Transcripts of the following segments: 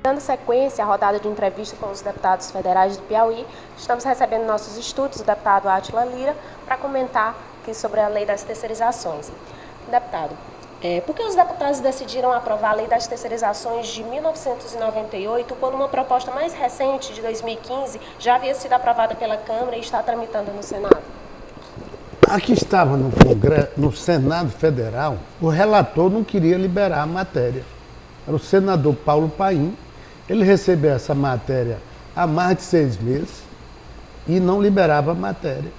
Dando sequência à rodada de entrevista com os deputados federais do Piauí, estamos recebendo nossos estudos, o deputado Átila Lira, para comentar aqui sobre a lei das terceirizações. Deputado, por que os deputados decidiram aprovar a lei das terceirizações de 1998, quando uma proposta mais recente, de 2015, já havia sido aprovada pela Câmara e está tramitando no Senado? Aqui estava no Senado Federal, o relator não queria liberar a matéria. Era o senador Paulo Paim. Ele recebeu essa matéria há mais de 6 meses e não liberava a matéria.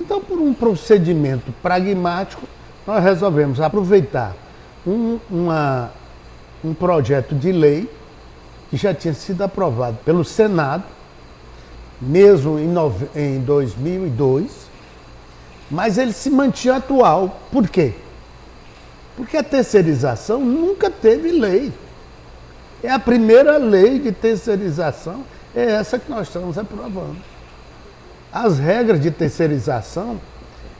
Então, por um procedimento pragmático, nós resolvemos aproveitar um projeto de lei que já tinha sido aprovado pelo Senado, mesmo em 2002, mas ele se mantinha atual. Por quê? Porque a terceirização nunca teve lei. É a primeira lei de terceirização, é essa que nós estamos aprovando. As regras de terceirização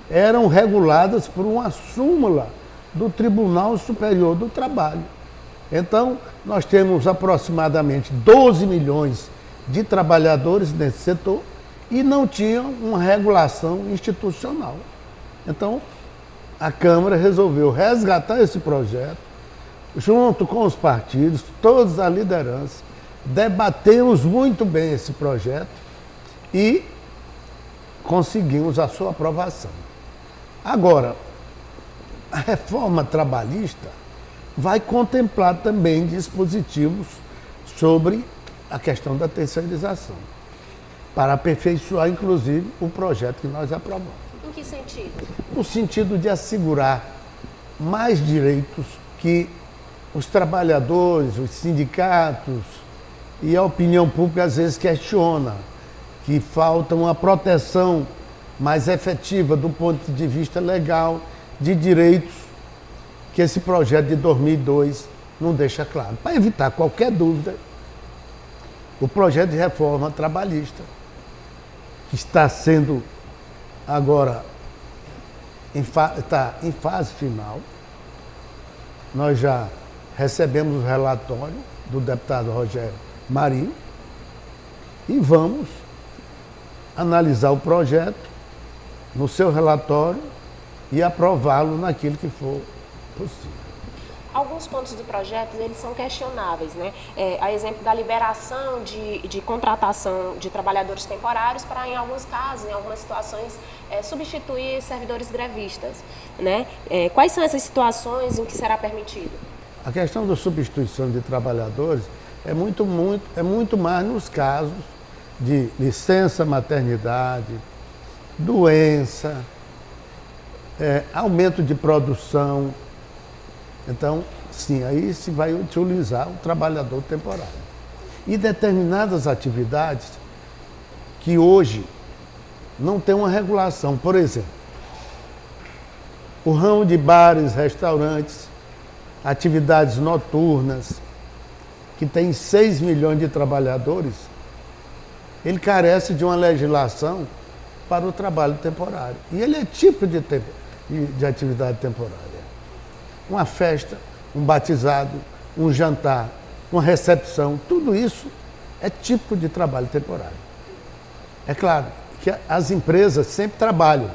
eram reguladas por uma súmula do Tribunal Superior do Trabalho. Então, nós temos aproximadamente 12 milhões de trabalhadores nesse setor e não tinham uma regulação institucional. Então, a Câmara resolveu resgatar esse projeto, junto com os partidos, todos a liderança, debatemos muito bem esse projeto e conseguimos a sua aprovação. Agora, a reforma trabalhista vai contemplar também dispositivos sobre a questão da terceirização, para aperfeiçoar, inclusive, o projeto que nós aprovamos. Em que sentido? No sentido de assegurar mais direitos que os trabalhadores, os sindicatos e a opinião pública às vezes questiona, que falta uma proteção mais efetiva do ponto de vista legal, de direitos, que esse projeto de 2002 não deixa claro. Para evitar qualquer dúvida, o projeto de reforma trabalhista, que está sendo agora, está em fase final, nós já recebemos o relatório do deputado Rogério Marinho e vamos analisar o projeto no seu relatório e aprová-lo naquilo que for possível. Alguns pontos do projeto, eles são questionáveis, né? A exemplo da liberação de contratação de trabalhadores temporários para, em alguns casos, em algumas situações, substituir servidores grevistas, né? Quais são essas situações em que será permitido? A questão da substituição de trabalhadores é muito mais nos casos de licença maternidade, doença, aumento de produção. Então, sim, aí se vai utilizar o trabalhador temporário. E determinadas atividades que hoje não tem uma regulação. Por exemplo, o ramo de bares, restaurantes, atividades noturnas, que tem 6 milhões de trabalhadores, ele carece de uma legislação para o trabalho temporário. E ele é tipo de atividade temporária. Uma festa, um batizado, um jantar, uma recepção, tudo isso é tipo de trabalho temporário. É claro que as empresas sempre trabalham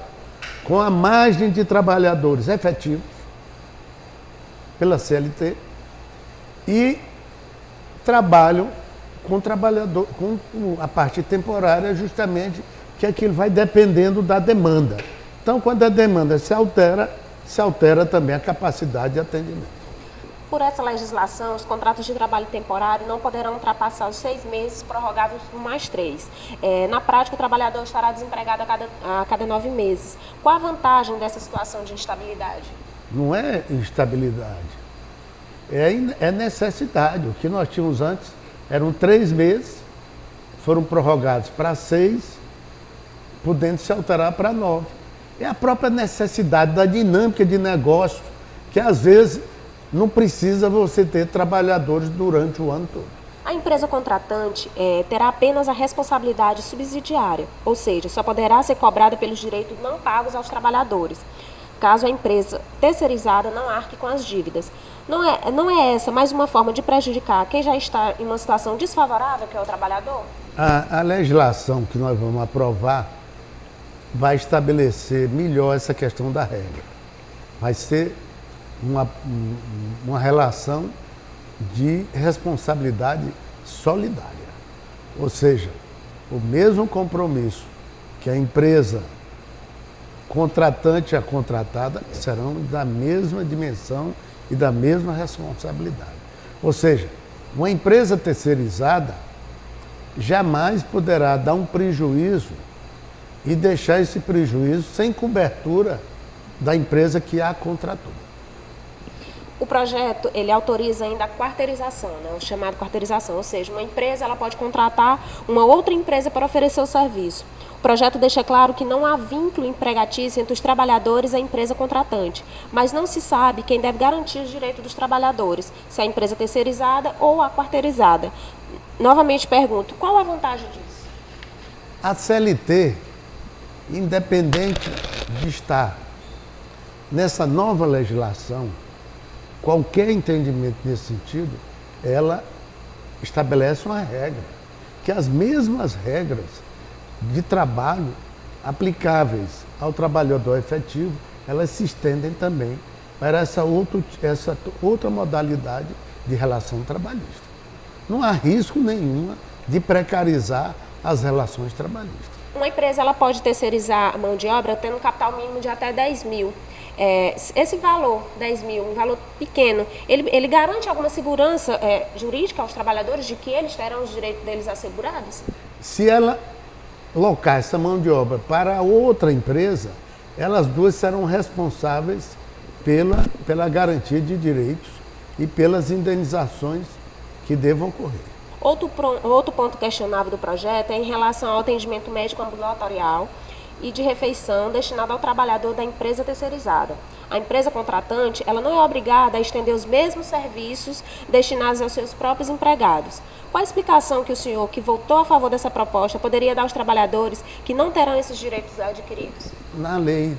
com a margem de trabalhadores efetivos pela CLT e trabalham com a parte temporária, justamente que aquilo vai dependendo da demanda. Então, quando a demanda se altera também a capacidade de atendimento. Por essa legislação, os contratos de trabalho temporário não poderão ultrapassar os 6 meses, prorrogáveis por mais 3. Na prática, o trabalhador estará desempregado a cada 9 meses. Qual a vantagem dessa situação de instabilidade? Não é instabilidade, é necessidade. O que nós tínhamos antes eram 3 meses, foram prorrogados para 6, podendo se alterar para 9. É a própria necessidade da dinâmica de negócio, que às vezes não precisa você ter trabalhadores durante o ano todo. A empresa contratante terá apenas a responsabilidade subsidiária, ou seja, só poderá ser cobrada pelos direitos não pagos aos trabalhadores, caso a empresa terceirizada não arque com as dívidas. Não é essa mais uma forma de prejudicar quem já está em uma situação desfavorável, que é o trabalhador? A legislação que nós vamos aprovar vai estabelecer melhor essa questão da regra. Vai ser uma relação de responsabilidade solidária. Ou seja, o mesmo compromisso que a empresa contratante e a contratada serão da mesma dimensão e da mesma responsabilidade. Ou seja, uma empresa terceirizada jamais poderá dar um prejuízo e deixar esse prejuízo sem cobertura da empresa que a contratou. O projeto, ele autoriza ainda a quarteirização, né? O chamado quarteirização, ou seja, uma empresa ela pode contratar uma outra empresa para oferecer o serviço. O projeto deixa claro que não há vínculo empregatício entre os trabalhadores e a empresa contratante, mas não se sabe quem deve garantir os direitos dos trabalhadores, se é a empresa terceirizada ou a quarteirizada. Novamente pergunto, qual a vantagem disso? A CLT, independente de estar nessa nova legislação, qualquer entendimento nesse sentido, ela estabelece uma regra, que as mesmas regras de trabalho aplicáveis ao trabalhador efetivo, elas se estendem também para essa outra modalidade de relação trabalhista. Não há risco nenhum de precarizar as relações trabalhistas. Uma empresa ela pode terceirizar a mão de obra tendo um capital mínimo de até 10 mil. Esse valor, 10 mil, um valor pequeno, ele garante alguma segurança jurídica aos trabalhadores de que eles terão os direitos deles assegurados? Se ela locar essa mão de obra para outra empresa, elas duas serão responsáveis pela garantia de direitos e pelas indenizações que devam ocorrer. Outro ponto questionável do projeto é em relação ao atendimento médico ambulatorial e de refeição destinado ao trabalhador da empresa terceirizada. A empresa contratante ela não é obrigada a estender os mesmos serviços destinados aos seus próprios empregados. Qual a explicação que o senhor, que votou a favor dessa proposta, poderia dar aos trabalhadores que não terão esses direitos adquiridos? Na lei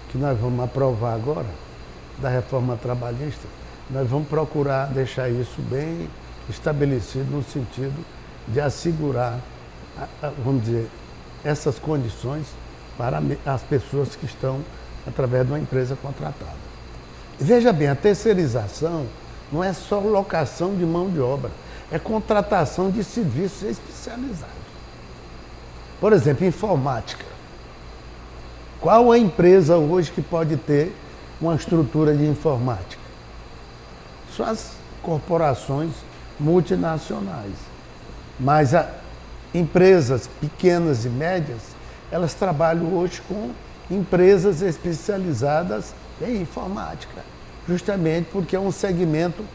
que nós vamos aprovar agora, da reforma trabalhista, nós vamos procurar deixar isso bem estabelecido no sentido de assegurar, vamos dizer, essas condições para as pessoas que estão através de uma empresa contratada. Veja bem, a terceirização não é só locação de mão de obra, é contratação de serviços especializados. Por exemplo, informática. Qual a empresa hoje que pode ter uma estrutura de informática? Só as corporações multinacionais. Mas empresas pequenas e médias, elas trabalham hoje com empresas especializadas em informática, justamente porque é um segmento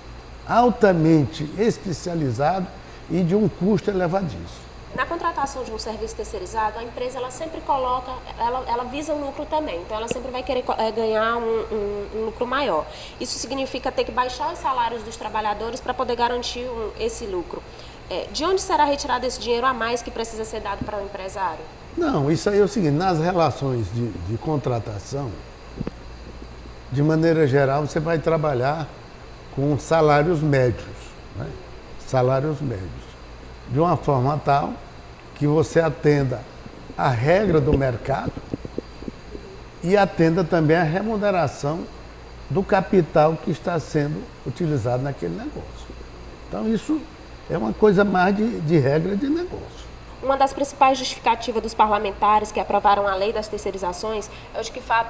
altamente especializado e de um custo elevadíssimo. Na contratação de um serviço terceirizado, a empresa ela sempre coloca, ela visa um lucro também, então ela sempre vai querer ganhar um lucro maior. Isso significa ter que baixar os salários dos trabalhadores para poder garantir esse lucro. De onde será retirado esse dinheiro a mais que precisa ser dado para o empresário? Não, isso aí é o seguinte, nas relações de contratação, de maneira geral, você vai trabalhar com salários médios, né? Salários médios, de uma forma tal que você atenda a regra do mercado e atenda também a remuneração do capital que está sendo utilizado naquele negócio. Então, isso é uma coisa mais de regra de negócio. Uma das principais justificativas dos parlamentares que aprovaram a lei das terceirizações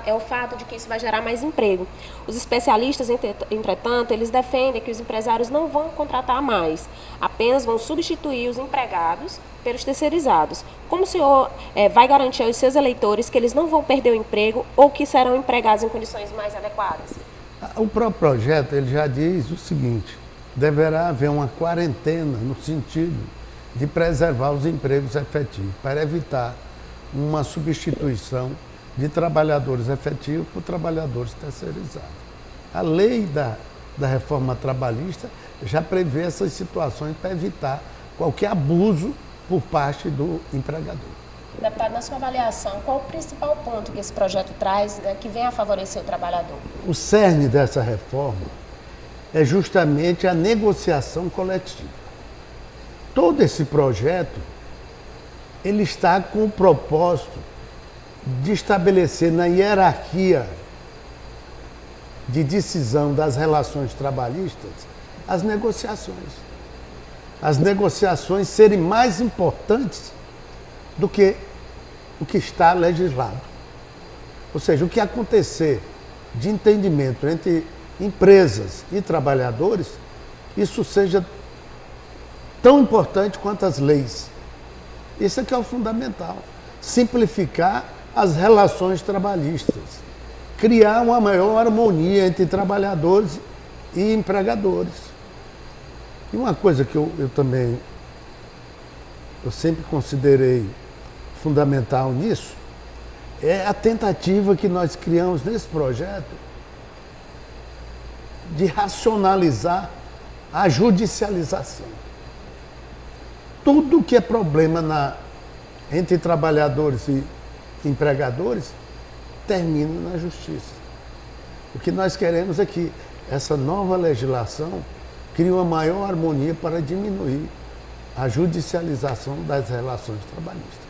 é o fato de que isso vai gerar mais emprego. Os especialistas, entretanto, eles defendem que os empresários não vão contratar mais, apenas vão substituir os empregados pelos terceirizados. Como o senhor vai garantir aos seus eleitores que eles não vão perder o emprego ou que serão empregados em condições mais adequadas? O próprio projeto ele já diz o seguinte, deverá haver uma quarentena no sentido de preservar os empregos efetivos, para evitar uma substituição de trabalhadores efetivos por trabalhadores terceirizados. A lei da reforma trabalhista já prevê essas situações para evitar qualquer abuso por parte do empregador. Deputado, na sua avaliação, qual o principal ponto que esse projeto traz, né, que vem a favorecer o trabalhador? O cerne dessa reforma é justamente a negociação coletiva. Todo esse projeto, ele está com o propósito de estabelecer na hierarquia de decisão das relações trabalhistas as negociações. As negociações serem mais importantes do que o que está legislado. Ou seja, o que acontecer de entendimento entre empresas e trabalhadores, isso seja tão importante quanto as leis. Isso é que é o fundamental. Simplificar as relações trabalhistas. Criar uma maior harmonia entre trabalhadores e empregadores. E uma coisa que eu sempre considerei fundamental nisso, é a tentativa que nós criamos nesse projeto de racionalizar a judicialização. Tudo que é problema entre trabalhadores e empregadores termina na justiça. O que nós queremos é que essa nova legislação crie uma maior harmonia para diminuir a judicialização das relações trabalhistas.